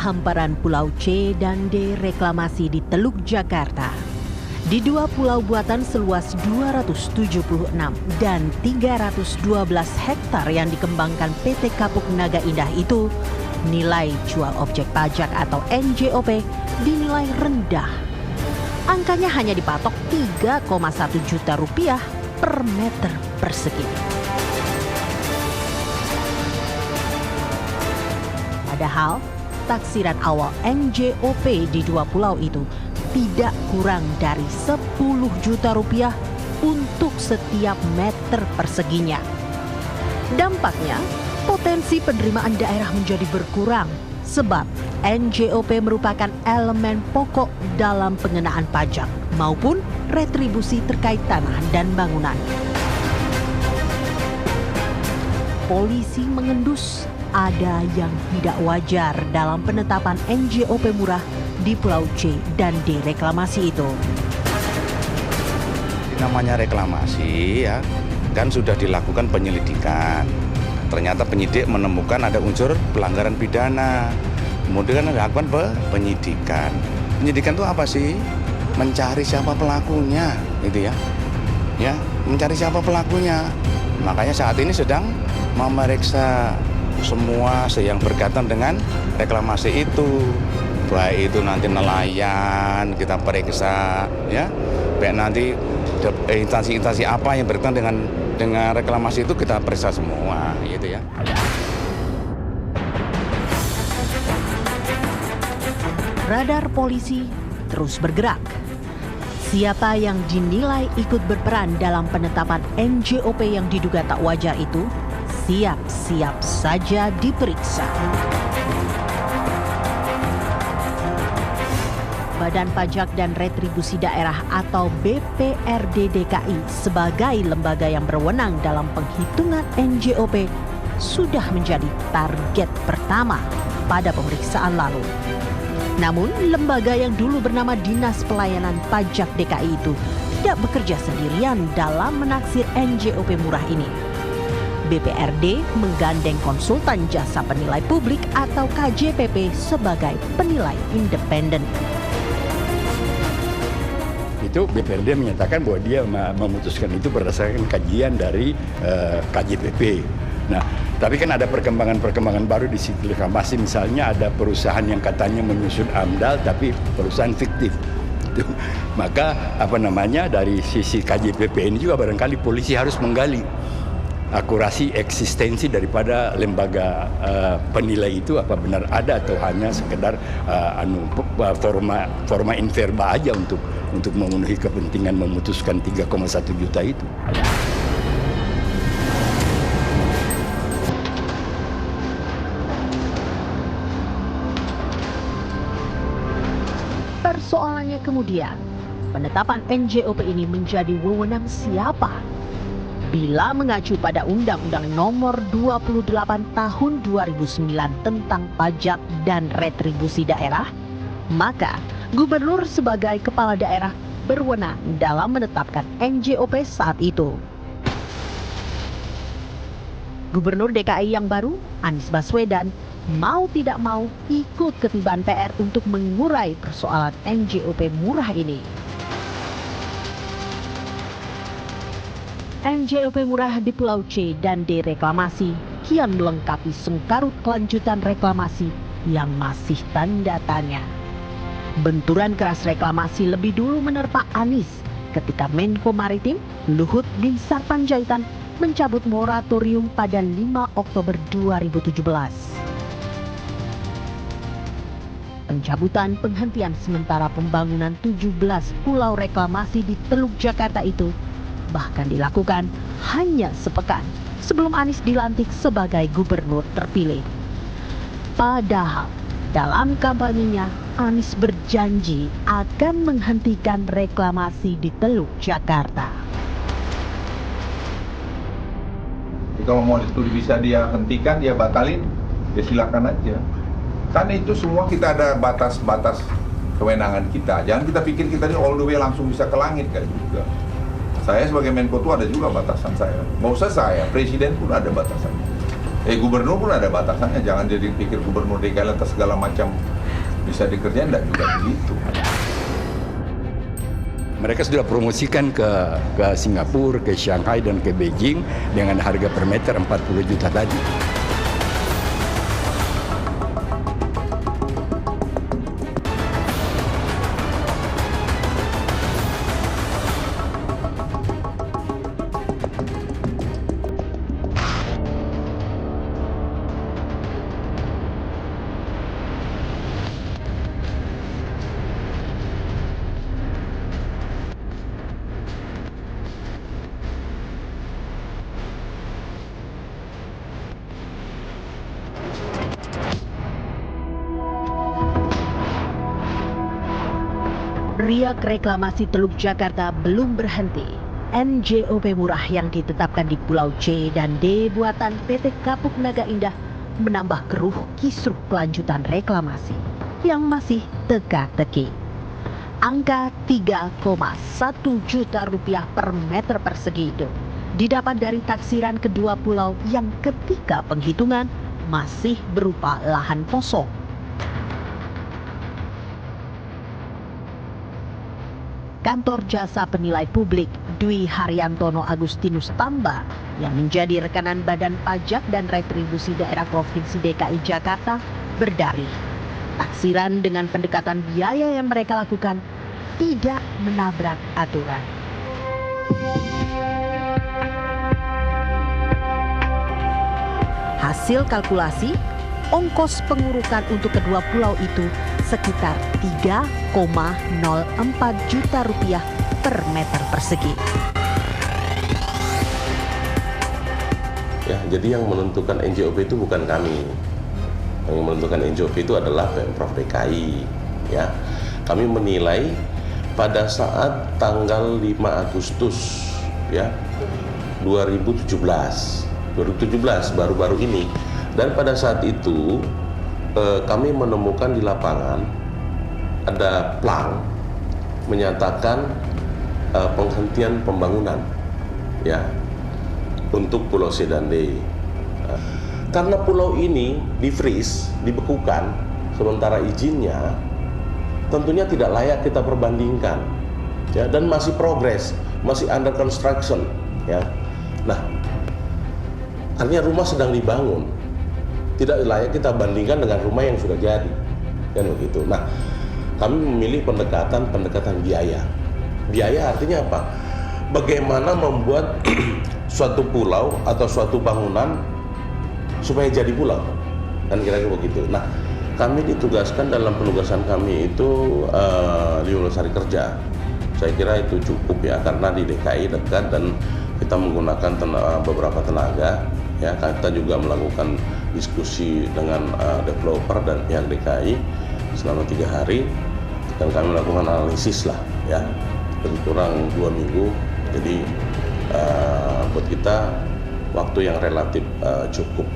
hamparan Pulau C dan D reklamasi di Teluk Jakarta. Di dua pulau buatan seluas 276 dan 312 hektar yang dikembangkan PT Kapuk Naga Indah itu, nilai jual objek pajak atau NJOP dinilai rendah. Angkanya hanya dipatok 3,1 juta rupiah per meter persegi. Padahal taksiran awal NJOP di dua pulau itu tidak kurang dari 10 juta rupiah untuk setiap meter perseginya. Dampaknya, potensi penerimaan daerah menjadi berkurang sebab NJOP merupakan elemen pokok dalam pengenaan pajak maupun retribusi terkait tanah dan bangunan. Polisi mengendus ada yang tidak wajar dalam penetapan NJOP murah di Pulau C dan D reklamasi itu. Namanya reklamasi ya, kan sudah dilakukan penyelidikan. Ternyata penyidik menemukan ada unsur pelanggaran pidana. Kemudian dilakukan penyidikan. Penyidikan itu apa sih? Mencari siapa pelakunya, gitu ya. Ya, mencari siapa pelakunya. Makanya saat ini sedang memeriksa semua yang berkaitan dengan reklamasi itu. Baik itu nanti nelayan kita periksa, ya. Baik nanti instansi-instansi apa yang berkaitan dengan reklamasi itu kita periksa semua, gitu ya. Radar polisi terus bergerak. Siapa yang dinilai ikut berperan dalam penetapan NJOP yang diduga tak wajar itu, siap-siap saja diperiksa. Badan Pajak dan Retribusi Daerah atau BPRD DKI sebagai lembaga yang berwenang dalam penghitungan NJOP sudah menjadi target pertama pada pemeriksaan lalu. Namun, lembaga yang dulu bernama Dinas Pelayanan Pajak DKI itu tidak bekerja sendirian dalam menaksir NJOP murah ini. BPRD menggandeng konsultan jasa penilai publik atau KJPP sebagai penilai independen. Itu BPRD menyatakan bahwa dia memutuskan itu berdasarkan kajian dari KJPP. Nah, tapi kan ada perkembangan baru di situ reklamasi. Misalnya ada perusahaan yang katanya menyusun AMDAL tapi perusahaan fiktif. Maka dari sisi KJPP ini juga barangkali polisi harus menggali akurasi eksistensi daripada lembaga penilai itu, apa benar ada atau hanya sekedar forma inverba aja untuk memenuhi kepentingan memutuskan 3,1 juta itu. Persoalannya kemudian, penetapan NJOP ini menjadi wewenang siapa? Bila mengacu pada Undang-Undang Nomor 28 Tahun 2009 tentang Pajak dan Retribusi Daerah, maka Gubernur sebagai kepala daerah berwenang dalam menetapkan NJOP saat itu. Gubernur DKI yang baru, Anies Baswedan, mau tidak mau ikut ketiban PR untuk mengurai persoalan NJOP murah ini. NJOP murah di Pulau C dan D reklamasi kian melengkapi sengkarut kelanjutan reklamasi yang masih tanda tanya. Benturan keras reklamasi lebih dulu menerpa Anies ketika Menko Maritim Luhut Binsar Panjaitan mencabut moratorium pada 5 Oktober 2017. Pencabutan penghentian sementara pembangunan 17 pulau reklamasi di Teluk Jakarta itu bahkan dilakukan hanya sepekan sebelum Anies dilantik sebagai gubernur terpilih. Padahal dalam kampanyenya Anies berjanji akan menghentikan reklamasi di Teluk Jakarta. Kalau mau itu bisa dia hentikan, dia batalin, ya silakan aja. Kan itu semua kita ada batas-batas kewenangan kita. Jangan kita pikir kita ini all the way langsung bisa ke langit kan juga. Saya sebagai Menko itu ada juga batasan saya. Mau saya, presiden pun ada batasannya. Gubernur pun ada batasannya. Jangan jadi pikir gubernur DKI atas segala macam bisa dikerjain enggak juga begitu. Mereka sudah promosikan ke Singapura, ke Shanghai, dan ke Beijing dengan harga per meter 40 juta tadi. Riak reklamasi Teluk Jakarta belum berhenti. NJOP murah yang ditetapkan di Pulau C dan D buatan PT Kapuk Naga Indah menambah keruh kisruh kelanjutan reklamasi yang masih teka-teki. Angka 3,1 juta rupiah per meter persegi itu didapat dari taksiran kedua pulau yang ketika penghitungan masih berupa lahan kosong. Kantor Jasa Penilai Publik Dwi Haryantono Agustinus Tamba yang menjadi rekanan Badan Pajak dan Retribusi Daerah Provinsi DKI Jakarta berdalih taksiran dengan pendekatan biaya yang mereka lakukan tidak menabrak aturan. Hasil kalkulasi, ongkos pengurukan untuk kedua pulau itu sekitar 3,04 juta rupiah per meter persegi. Ya, jadi yang menentukan NJOP itu bukan kami. Yang menentukan NJOP itu adalah Pemprov DKI. Ya, kami menilai pada saat tanggal 5 Agustus ya 2017 baru-baru ini, dan pada saat itu kami menemukan di lapangan ada plang menyatakan penghentian pembangunan ya untuk Pulau C dan D. Karena pulau ini di-freeze, dibekukan sementara izinnya tentunya tidak layak kita perbandingkan ya, dan masih progres, masih under construction ya. Nah, artinya rumah sedang dibangun, tidak layak kita bandingkan dengan rumah yang sudah jadi, kan begitu. Nah, kami memilih pendekatan biaya. Biaya artinya apa? Bagaimana membuat suatu pulau atau suatu bangunan supaya jadi pulau, kan kira-kira begitu. Nah, kami ditugaskan dalam penugasan kami itu 15 hari kerja. Saya kira itu cukup ya, karena di DKI dekat dan kita menggunakan beberapa tenaga. Ya, kita juga melakukan diskusi dengan developer dan pihak DKI selama 3 hari, dan kami melakukan analisis lah ya, lebih kurang 2 minggu. Jadi buat kita waktu yang relatif cukup.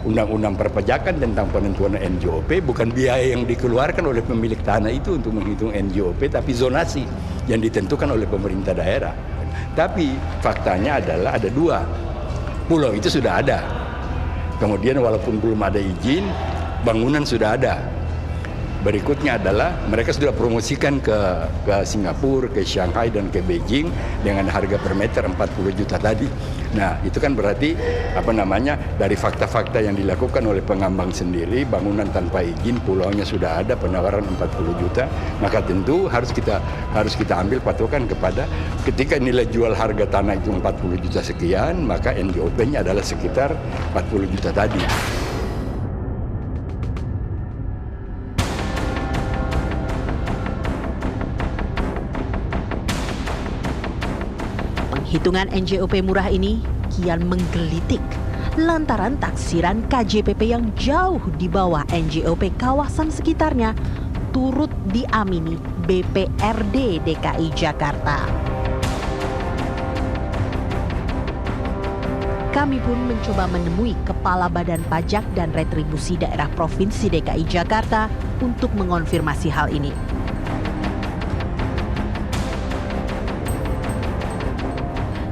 Undang-undang perpajakan tentang penentuan NJOP bukan biaya yang dikeluarkan oleh pemilik tanah itu untuk menghitung NJOP, tapi zonasi yang ditentukan oleh pemerintah daerah. Tapi faktanya adalah ada 2. Pulau itu sudah ada. Kemudian walaupun belum ada izin, bangunan sudah ada. Berikutnya adalah mereka sudah promosikan ke Singapura, ke Shanghai, dan ke Beijing dengan harga per meter 40 juta tadi. Nah, itu kan berarti dari fakta-fakta yang dilakukan oleh pengambang sendiri, bangunan tanpa izin, pulaunya sudah ada, penawaran 40 juta, maka tentu harus kita ambil patokan kepada ketika nilai jual harga tanah itu 40 juta sekian, maka NJOP-nya adalah sekitar 40 juta tadi. Penghitungan NJOP murah ini kian menggelitik lantaran taksiran KJPP yang jauh di bawah NJOP kawasan sekitarnya turut diamini BPRD DKI Jakarta. Kami pun mencoba menemui Kepala Badan Pajak dan Retribusi Daerah Provinsi DKI Jakarta untuk mengonfirmasi hal ini.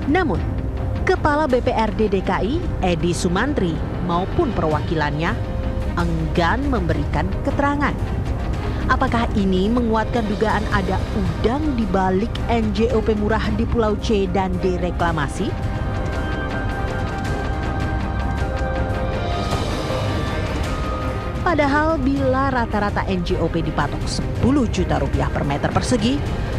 Namun, Kepala BPRD DKI, Edi Sumantri, maupun perwakilannya enggan memberikan keterangan. Apakah ini menguatkan dugaan ada udang di balik NJOP murah di Pulau C dan D reklamasi? Padahal bila rata-rata NJOP dipatok 10 juta rupiah per meter persegi,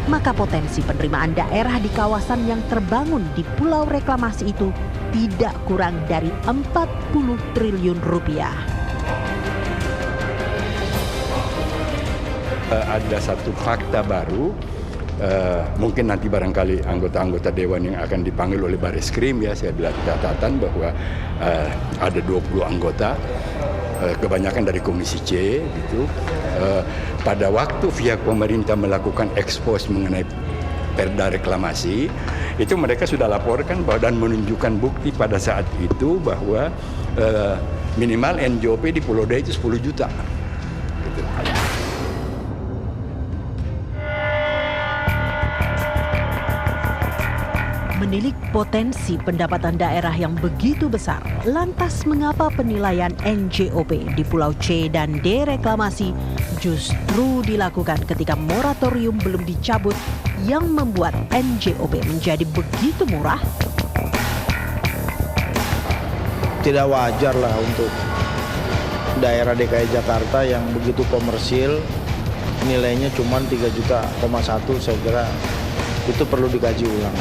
maka potensi penerimaan daerah di kawasan yang terbangun di pulau reklamasi itu tidak kurang dari 40 triliun rupiah. Ada satu fakta baru, mungkin nanti barangkali anggota-anggota Dewan yang akan dipanggil oleh Bareskrim, ya, saya lihat catatan bahwa ada 20 anggota, kebanyakan dari Komisi C, gitu. Pada waktu pihak pemerintah melakukan ekspos mengenai perda reklamasi, itu mereka sudah laporkan bahwa dan menunjukkan bukti pada saat itu bahwa minimal NJOP di Pulau D itu 10 juta. Gitu. Menilik potensi pendapatan daerah yang begitu besar, lantas mengapa penilaian NJOP di Pulau C dan D reklamasi justru dilakukan ketika moratorium belum dicabut yang membuat NJOP menjadi begitu murah? Tidak wajar lah untuk daerah DKI Jakarta yang begitu komersil, nilainya cuma 3,1 juta, saya kira itu perlu dikaji ulang.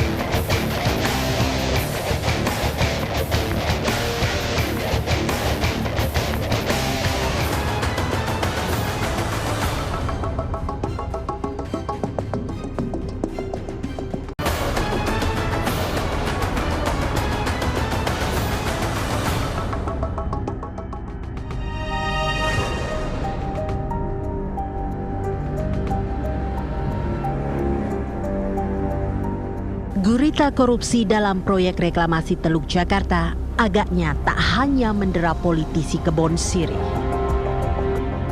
Gurita korupsi dalam proyek reklamasi Teluk Jakarta agaknya tak hanya mendera politisi kebon sirih.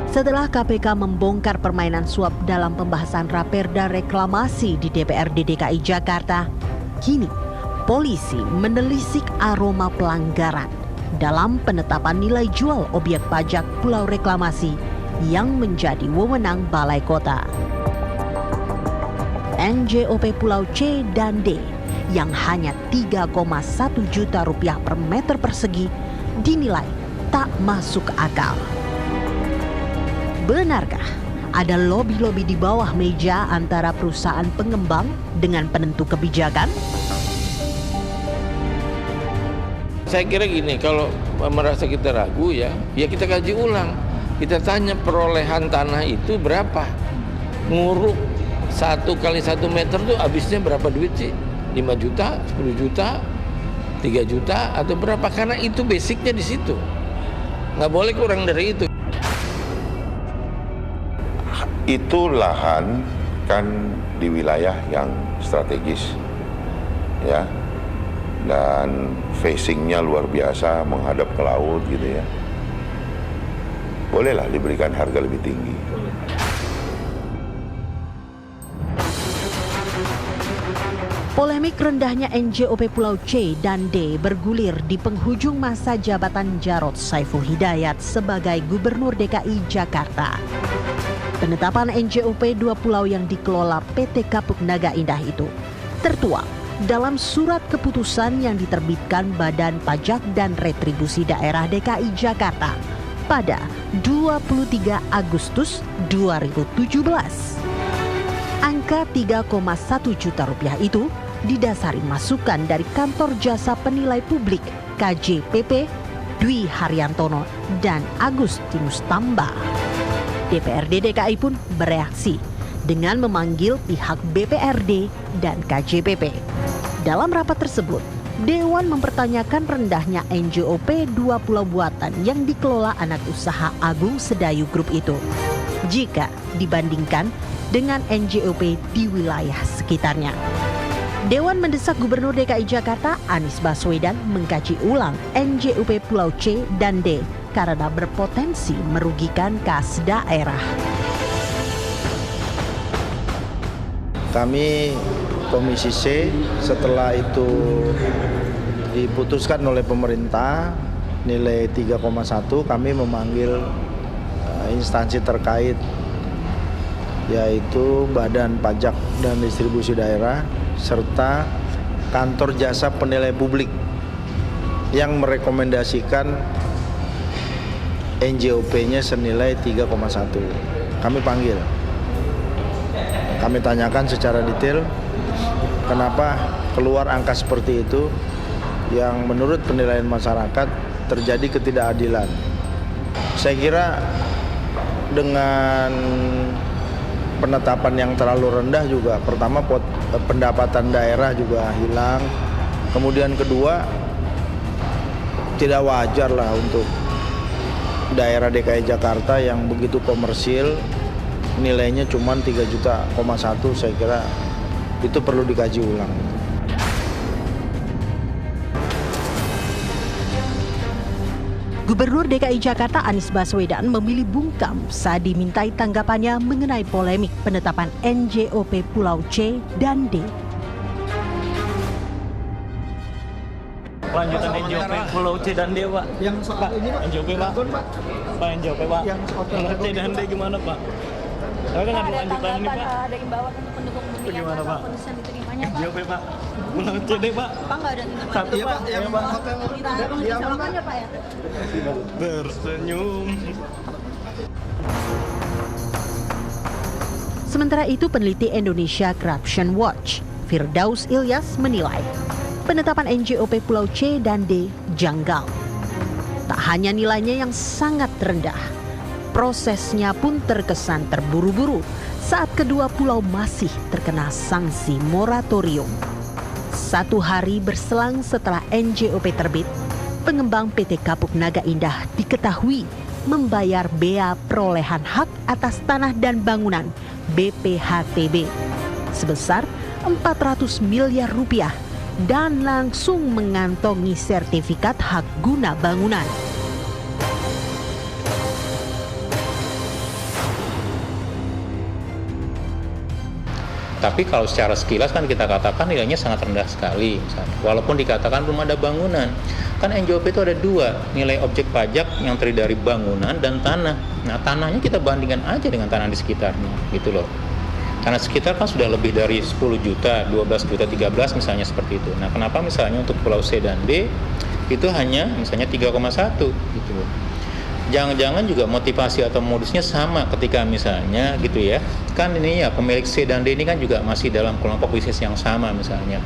Setelah KPK membongkar permainan suap dalam pembahasan raperda reklamasi di DPRD DKI Jakarta, kini polisi menelisik aroma pelanggaran dalam penetapan nilai jual objek pajak pulau reklamasi yang menjadi wewenang Balai Kota. NJOP Pulau C dan D yang hanya 3,1 juta rupiah per meter persegi dinilai tak masuk akal. Benarkah ada lobi-lobi di bawah meja antara perusahaan pengembang dengan penentu kebijakan? Saya kira gini, kalau merasa kita ragu ya kita kaji ulang. Kita tanya perolehan tanah itu berapa. Nguruk 1 kali 1 meter tuh habisnya berapa duit sih? 5 juta, 10 juta, 3 juta atau berapa? Karena itu basicnya di situ. Nggak boleh kurang dari itu. Itu lahan kan di wilayah yang strategis, ya, dan facingnya luar biasa menghadap ke laut gitu ya. Bolehlah diberikan harga lebih tinggi. Polemik rendahnya NJOP Pulau C dan D bergulir di penghujung masa jabatan Jarod Saiful Hidayat sebagai Gubernur DKI Jakarta. Penetapan NJOP 2 pulau yang dikelola PT Kapuk Naga Indah itu tertuang dalam surat keputusan yang diterbitkan Badan Pajak dan Retribusi Daerah DKI Jakarta pada 23 Agustus 2017. Angka 3,1 juta rupiah itu didasari masukan dari Kantor Jasa Penilai Publik KJPP Dwi Haryantono dan Agustinus Tamba. DPRD DKI pun bereaksi dengan memanggil pihak BPRD dan KJPP. Dalam rapat tersebut, Dewan mempertanyakan rendahnya NJOP 2 pulau buatan yang dikelola anak usaha Agung Sedayu Group itu jika dibandingkan dengan NJOP di wilayah sekitarnya. Dewan mendesak Gubernur DKI Jakarta Anies Baswedan mengkaji ulang NJOP Pulau C dan D karena berpotensi merugikan kas daerah. Kami Komisi C setelah itu diputuskan oleh pemerintah nilai 3,1, kami memanggil instansi terkait yaitu Badan Pajak dan Distribusi Daerah serta Kantor Jasa Penilai Publik yang merekomendasikan NJOP-nya senilai 3,1. Kami panggil. Kami tanyakan secara detail kenapa keluar angka seperti itu yang menurut penilaian masyarakat terjadi ketidakadilan. Saya kira dengan penetapan yang terlalu rendah juga, pertama pendapatan daerah juga hilang, kemudian kedua tidak wajar lah untuk daerah DKI Jakarta yang begitu komersil nilainya cuma 3,1 juta, saya kira itu perlu dikaji ulang. Gubernur DKI Jakarta Anies Baswedan memilih bungkam saat dimintai tanggapannya mengenai polemik penetapan NJOP Pulau C dan D. Lanjutan NJOP Pulau C dan D, Pak. Yang soal ini, Pak. NJOP, Pak. Pak NJOP, Pak. Yang Pulau C dan D gimana, Pak? Saya kan ada lanjutan ini, Pak. Ada imbauan untuk pendukung pemilihan gimana, Pak? Kondisi yang diterimanya, Pak. NJOP, Pak. Pulau C, D, Pak. Pak nggak ada tindakan. Satu, ya, Pak. Yang hotel Kita Pak ya. Tersenyum. Sementara itu, peneliti Indonesia Corruption Watch, Firdaus Ilyas menilai penetapan NJOP Pulau C dan D janggal. Tak hanya nilainya yang sangat rendah, prosesnya pun terkesan terburu-buru saat kedua pulau masih terkena sanksi moratorium. 1 hari berselang setelah NJOP terbit, pengembang PT Kapuk Naga Indah diketahui membayar bea perolehan hak atas tanah dan bangunan BPHTB sebesar 400 miliar rupiah dan langsung mengantongi sertifikat hak guna bangunan. Tapi kalau secara sekilas kan kita katakan nilainya sangat rendah sekali. Walaupun dikatakan belum ada bangunan. Kan NJOP itu ada 2, nilai objek pajak yang terdiri dari bangunan dan tanah. Nah, tanahnya kita bandingkan aja dengan tanah di sekitarnya, gitu loh. Tanah sekitar kan sudah lebih dari 10 juta, 12 juta, 13 misalnya seperti itu. Nah, kenapa misalnya untuk Pulau C dan D itu hanya misalnya 3,1 gitu loh. Jangan-jangan juga motivasi atau modusnya sama ketika misalnya gitu ya. Kan ini ya pemilik C dan D ini kan juga masih dalam kelompok bisnis yang sama misalnya.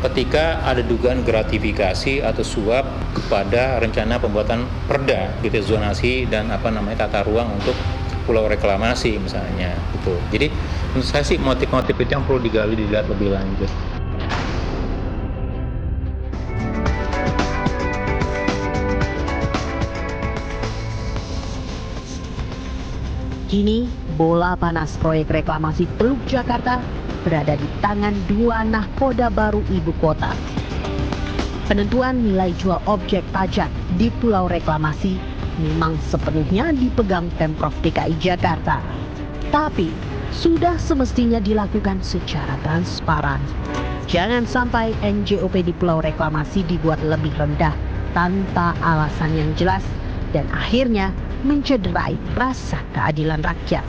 Ketika ada dugaan gratifikasi atau suap kepada rencana pembuatan perda gitu, zonasi dan tata ruang untuk pulau reklamasi misalnya gitu. Jadi menurut saya sih motif-motif itu yang perlu digali, dilihat lebih lanjut. Kini, bola panas proyek reklamasi Teluk Jakarta berada di tangan 2 nahkoda baru ibu kota. Penentuan nilai jual objek pajak di pulau reklamasi memang sepenuhnya dipegang Pemprov DKI Jakarta. Tapi, sudah semestinya dilakukan secara transparan. Jangan sampai NJOP di pulau reklamasi dibuat lebih rendah tanpa alasan yang jelas dan akhirnya mencederai rasa keadilan rakyat.